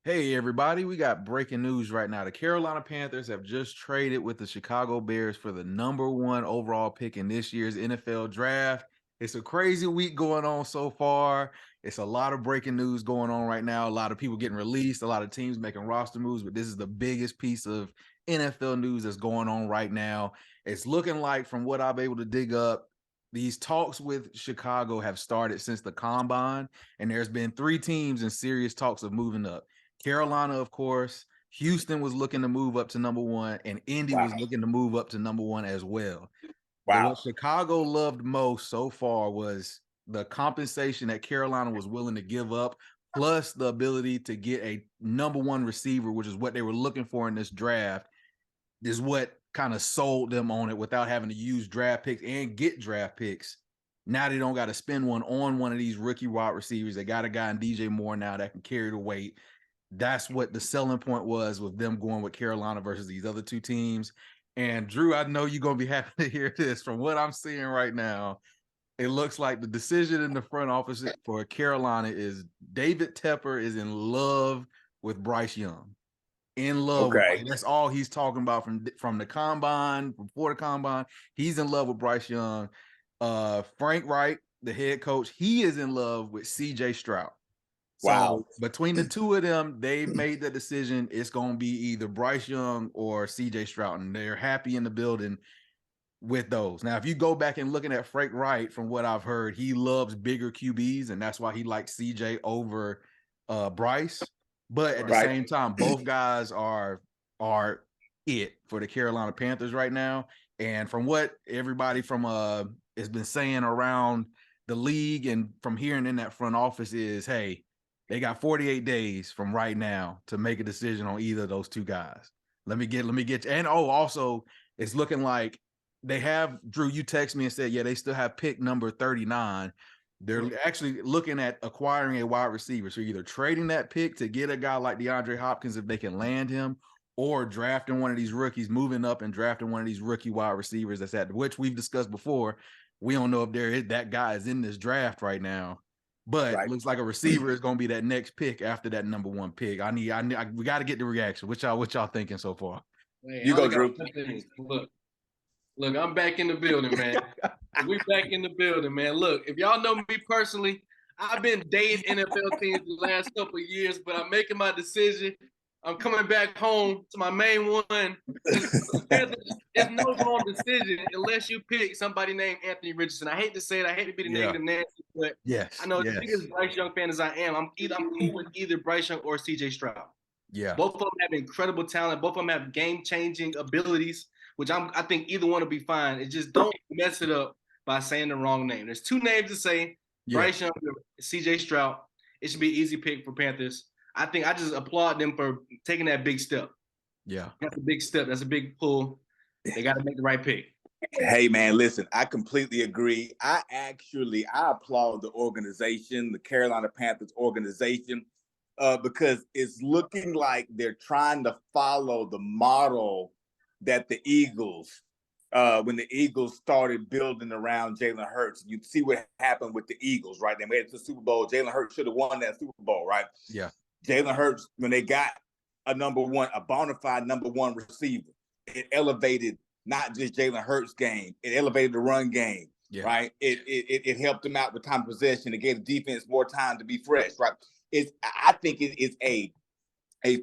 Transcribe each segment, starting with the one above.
Hey everybody, we got breaking news right now. The Carolina Panthers have just traded with the Chicago Bears for the #1 overall pick in this year's NFL draft. It's a crazy week going on so far. It's a lot of breaking news going on right now. A lot of people getting released, a lot of teams making roster moves, but this is the biggest piece of NFL news that's going on right now. It's looking like, from what I'm able to dig up, these talks with Chicago have started since the combine, and there's been 3 teams in serious talks of moving up. Carolina, of course. Houston was looking to move up to #1, and Indy Wow. was looking to move up to #1 as well. But what Wow. Chicago loved most so far was the compensation that Carolina was willing to give up, plus the ability to get a #1 receiver, which is what they were looking for in this draft, is what kind of sold them on it without having to use draft picks and get draft picks. Now they don't got to spend one on one of these rookie wide receivers. They got a guy in DJ Moore now that can carry the weight. That's what the selling point was with them going with Carolina versus these other 2 teams. And Drew, I know you're going to be happy to hear this. From what I'm seeing right now, it looks like the decision in the front office for Carolina is David Tepper is in love with Bryce Young. In love with Bryce. Okay. That's all he's talking about from the combine, before the combine. He's in love with Bryce Young. Frank Wright, the head coach, he is in love with CJ Stroud. So Wow. between the two of them, they've made the decision. It's going to be either Bryce Young or CJ Stroud, and they're happy in the building with those. Now, if you go back and looking at Frank Wright, from what I've heard, he loves bigger QBs, and that's why he likes CJ over Bryce. But at the Right. same time, both guys are it for the Carolina Panthers right now. And from what everybody from has been saying around the league and from hearing in that front office is, hey, they got 48 days from right now to make a decision on either of those 2 guys. Let me get and also it's looking like they have, Drew, you text me and said, yeah, they still have pick number 39. They're actually looking at acquiring a wide receiver. So either trading that pick to get a guy like DeAndre Hopkins if they can land him, or drafting one of these rookies, moving up and drafting one of these rookie wide receivers that's at, which we've discussed before. We don't know if that guy is in this draft right now, but Right. looks like a receiver is going to be that next pick after that #1 pick. We got to get the reaction. What y'all thinking so far? Hey, You I go, only got Drew. one thing. Look, I'm back in the building, man. We back in the building, man. Look, if y'all know me personally, I've been dating NFL teams the last couple of years, but I'm making my decision. I'm coming back home to my main one. It's no wrong decision unless you pick somebody named Anthony Richardson. I hate to say it. I hate to be the negative Nancy, but Yes. I know Yes. as big as Bryce Young fan as I am, I'm cool with either Bryce Young or CJ Stroud. Yeah. Both of them have incredible talent. Both of them have game-changing abilities, which I think either one will be fine. It just don't mess it up by saying the wrong name. There's 2 names to say: Bryce Young, CJ Stroud. It should be an easy pick for Panthers. I think I just applaud them for taking that big step. Yeah. That's a big step. That's a big pull. They got to make the right pick. Hey, man, listen, I completely agree. I applaud the organization, the Carolina Panthers organization, because it's looking like they're trying to follow the model that the Eagles, when the Eagles started building around Jalen Hurts. You see what happened with the Eagles, right? They made it to the Super Bowl. Jalen Hurts should have won that Super Bowl, right? Yeah. Jalen Hurts, when they got a bona fide #1 receiver, it elevated not just Jalen Hurts' game, it elevated the run game, right? It helped them out with time of possession. It gave the defense more time to be fresh, right? I think it is a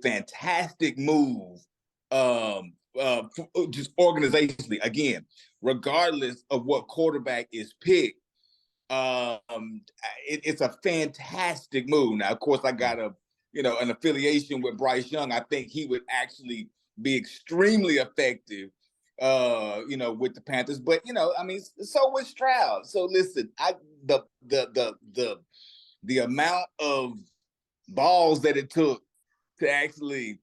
fantastic move, just organizationally. Again, regardless of what quarterback is picked, it's a fantastic move. Now, of course, I got an affiliation with Bryce Young. I think he would actually be extremely effective, with the Panthers. But so was Stroud. So listen, the amount of balls that it took to actually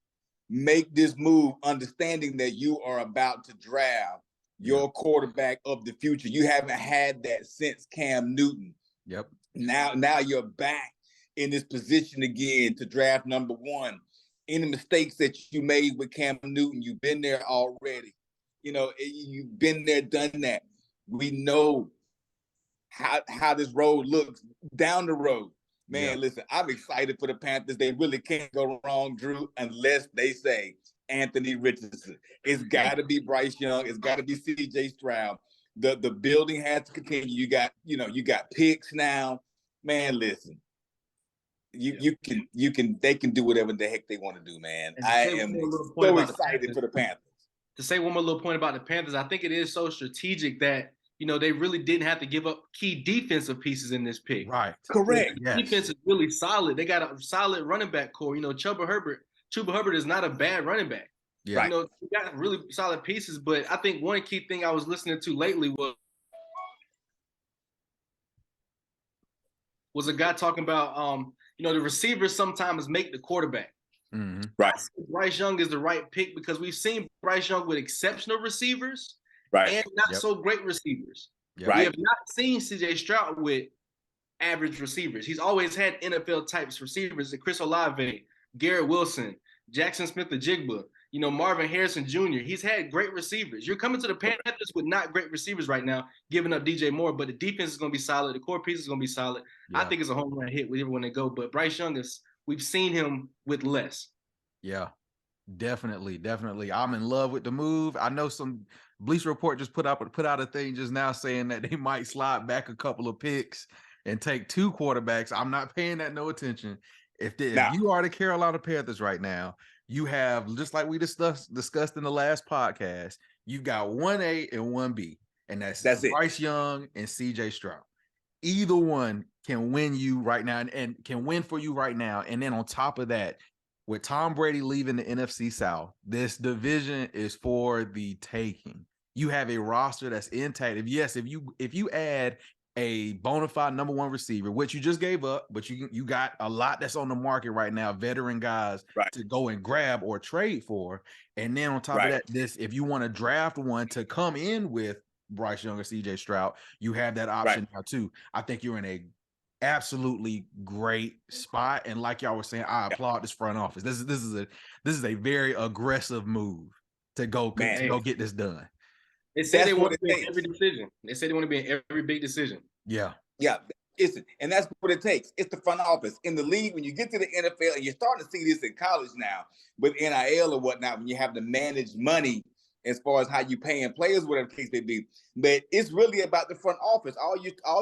make this move, understanding that you are about to draft your quarterback of the future. You haven't had that since Cam Newton. Yep. Now you're back in this position again to draft #1. Any mistakes that you made with Cam Newton, you've been there already. You've been there, done that. We know how this road looks down the road. Man, listen, I'm excited for the Panthers. They really can't go wrong, Drew, unless they say Anthony Richardson. It's got to be Bryce Young. It's got to be CJ Stroud. The building has to continue. You got picks now. Man, listen. They can do whatever the heck they want to do, man. I am so excited for the Panthers. To say one more little point about the Panthers, I think it is so strategic that they really didn't have to give up key defensive pieces in this pick. Right. Correct. The defense is really solid. They got a solid running back core. Chuba Hubbard is not a bad running back. Yeah. They got really solid pieces, but I think one key thing I was listening to lately was a guy talking about the receivers sometimes make the quarterback. Mm-hmm. Right. Bryce Young is the right pick because we've seen Bryce Young with exceptional receivers and not so great receivers. Yep. We have not seen CJ Stroud with average receivers. He's always had NFL types receivers: Chris Olave, Garrett Wilson, Jackson Smith-Njigba, Marvin Harrison Jr. He's had great receivers. You're coming to the Panthers with not great receivers right now, giving up DJ Moore, but the defense is going to be solid. The core piece is going to be solid. Yeah. I think it's a home run hit when they go. But Bryce Young we've seen him with less. Yeah, definitely. I'm in love with the move. I know some Bleacher Report just put out a thing just now saying that they might slide back a couple of picks and take 2 quarterbacks. I'm not paying that no attention. If you are the Carolina Panthers right now, you have, just like we discussed in the last podcast, you've got 1A and 1B, and that's Bryce Young and CJ Stroud. Either one can win you right now and can win for you right now. And then on top of that, with Tom Brady leaving the NFC South, this division is for the taking. You have a roster that's intact. If you add a bona fide number 1 receiver, which you just gave up, but you got a lot that's on the market right now, veteran guys to go and grab or trade for. And then on top of that, if you want to draft one to come in with Bryce Young or CJ Stroud, you have that option now too. I think you're in a absolutely great spot. And like y'all were saying, I applaud this front office. This is a very aggressive move to go get this done. They say they want to be in every decision. They say they want to be in every big decision. Yeah. Yeah. And that's what it takes. It's the front office. In the league, when you get to the NFL, and you're starting to see this in college now with NIL or whatnot, when you have to manage money as far as how you paying players, whatever the case may be. But it's really about the front office. All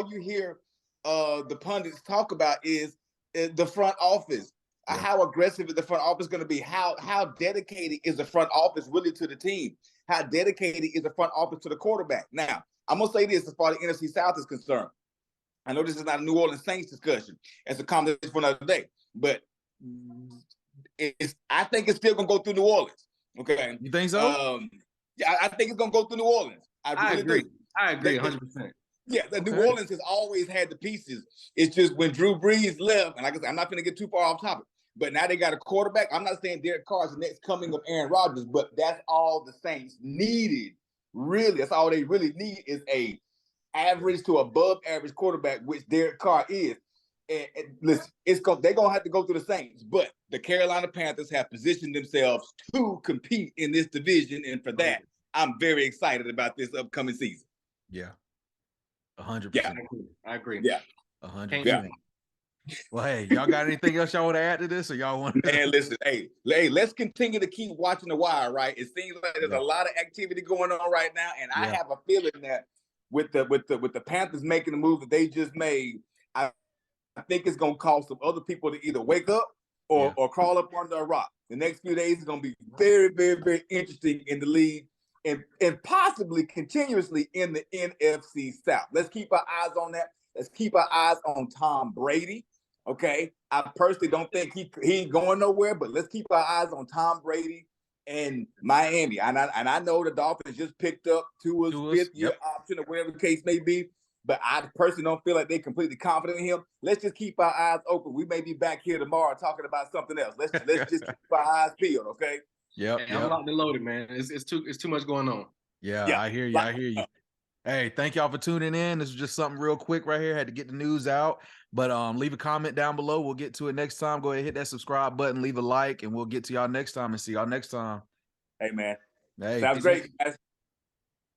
you hear the pundits talk about is the front office. Yeah. How aggressive is the front office going to be? How dedicated is the front office really to the team? How dedicated is the front office to the quarterback? Now, I'm going to say this as far as the NFC South is concerned. I know this is not a New Orleans Saints discussion. It's a conversation for another day. But I think it's still going to go through New Orleans. Okay? You think so? Yeah, I think it's going to go through New Orleans. I agree. I agree 100%. Yeah, New Orleans has always had the pieces. It's just when Drew Brees left, and like I said, I'm not going to get too far off topic, but now they got a quarterback. I'm not saying Derek Carr is the next coming of Aaron Rodgers, but that's all the Saints needed. Really, that's all they really need is a average to above average quarterback, which Derek Carr is. And listen, they're going to have to go through the Saints, but the Carolina Panthers have positioned themselves to compete in this division, and for that, I'm very excited about this upcoming season. Yeah. 100%. Yeah, I agree. Yeah. 100%. Yeah. Well, hey, y'all got anything else y'all want to add to this, or y'all want? Man, listen, hey, let's continue to keep watching the wire. Right, it seems like there's a lot of activity going on right now, and I have a feeling that with the Panthers making the move that they just made, I think it's gonna cause some other people to either wake up or crawl up under a rock. The next few days is gonna be very, very, very interesting in the league. And possibly continuously in the NFC South. Let's keep our eyes on that. Let's keep our eyes on Tom Brady. Okay. I personally don't think he ain't going nowhere, but let's keep our eyes on Tom Brady and Miami. And I know the Dolphins just picked up Tua's 5th-year option or whatever the case may be, but I personally don't feel like they're completely confident in him. Let's just keep our eyes open. We may be back here tomorrow talking about something else. Let's just keep our eyes peeled, okay? Yep. I'm locked and loaded, man. It's too much going on. Yeah, I hear you. Hey, thank y'all for tuning in. This is just something real quick right here. Had to get the news out. But leave a comment down below. We'll get to it next time. Go ahead, hit that subscribe button, leave a like, and we'll get to y'all next time and see y'all next time. Hey, man. Hey, sounds great, guys.